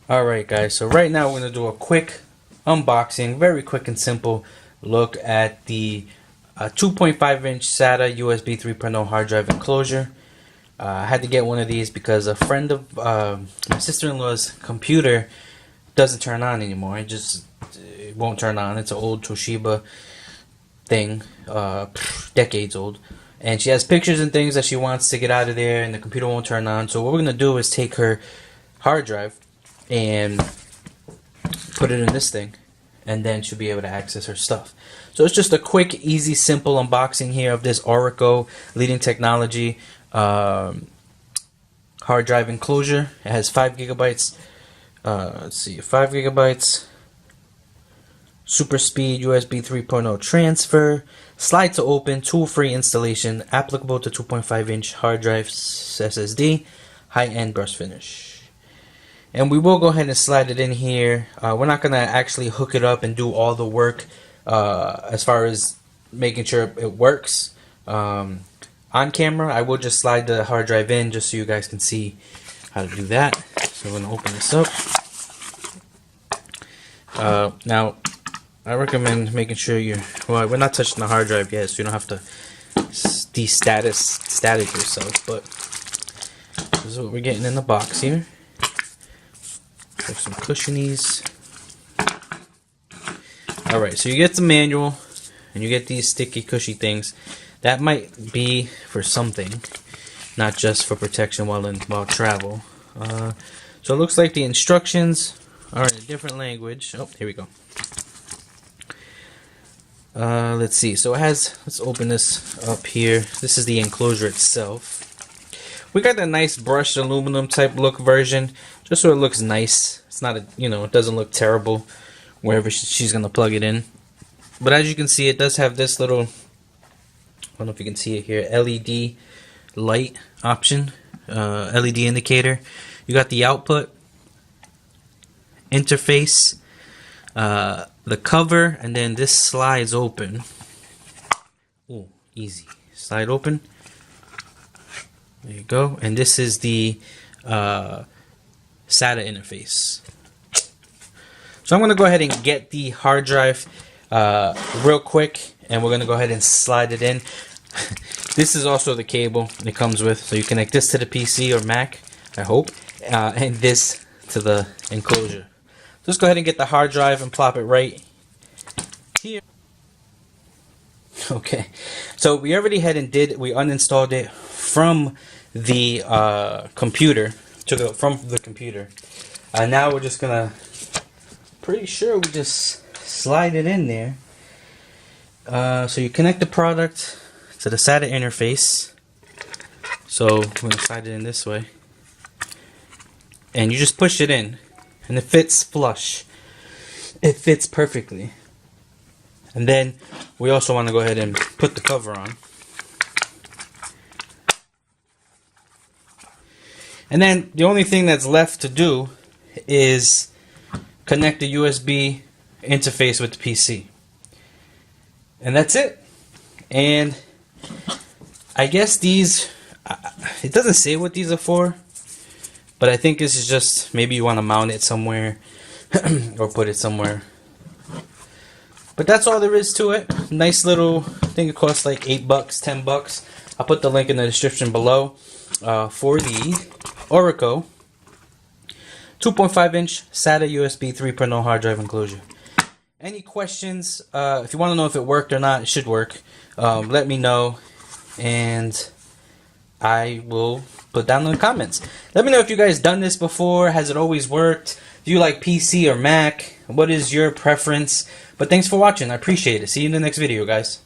Alright guys, so right now we're going to do a quick unboxing, very quick and simple look at the 2.5 inch SATA USB 3.0 hard drive enclosure. I had to get one of these because a friend of my sister-in-law's computer doesn't turn on anymore. It won't turn on. It's an old Toshiba thing, decades old. And she has pictures and things that she wants to get out of there, and the computer won't turn on. So what we're going to do is take her hard drive and put it in this thing, and then she'll be able to access her stuff. So it's just a quick, easy, simple unboxing here of this ORICO leading technology hard drive enclosure. It has 5 gigabytes. Let's see, 5 gigabytes. Super speed USB 3.0 transfer. Slide to open. Tool-free installation. Applicable to 2.5 inch hard drive SSD. High-end brush finish. And we will go ahead and slide it in here. We're not going to actually hook it up and do all the work as far as making sure it works on camera. I will just slide the hard drive in just so you guys can see how to do that. So we're going to open this up. Now, I recommend making sure we're not touching the hard drive yet, so you don't have to static yourself. But this is what we're getting in the box here. Some cushionies. Alright, so you get the manual and you get these sticky cushy things. That might be for something, not just for protection while travel. So it looks like the instructions are in a different language. Oh, here we go. Let's see. So it has, let's open this up here. This is the enclosure itself. We got that nice brushed aluminum type look version, just so it looks nice. It's not it doesn't look terrible wherever she's gonna plug it in. But as you can see, it does have this little, I don't know if you can see it here, LED light option, LED indicator. You got the output, interface, the cover, and then this slides open. Ooh, easy. Slide open. There you go. And this is the SATA interface. So I'm going to go ahead and get the hard drive real quick, and we're going to go ahead and slide it in. This is also the cable it comes with, so you connect this to the PC or Mac, I hope, and this to the enclosure. Just go ahead and get the hard drive and plop it right here. Okay, so we already we uninstalled it from the computer, from the computer. Now we're just gonna, pretty sure we just slide it in there. So you connect the product to the SATA interface. So we're gonna slide it in this way, and you just push it in, and it fits flush. It fits perfectly. And then we also want to go ahead and put the cover on. And then the only thing that's left to do is connect the USB interface with the PC. And that's it. And I guess these, it doesn't say what these are for, but I think this is just, maybe you want to mount it somewhere or put it somewhere. But that's all there is to it. Nice little, I think it costs like $8, $10. I'll put the link in the description below for the ORICO 2.5 inch SATA USB 3.0 hard drive enclosure. Any questions? If you want to know if it worked or not, it should work. Let me know, and I will put down in the comments. Let me know if you guys done this before. Has it always worked? Do you like PC or Mac? What is your preference? But thanks for watching. I appreciate it. See you in the next video, guys.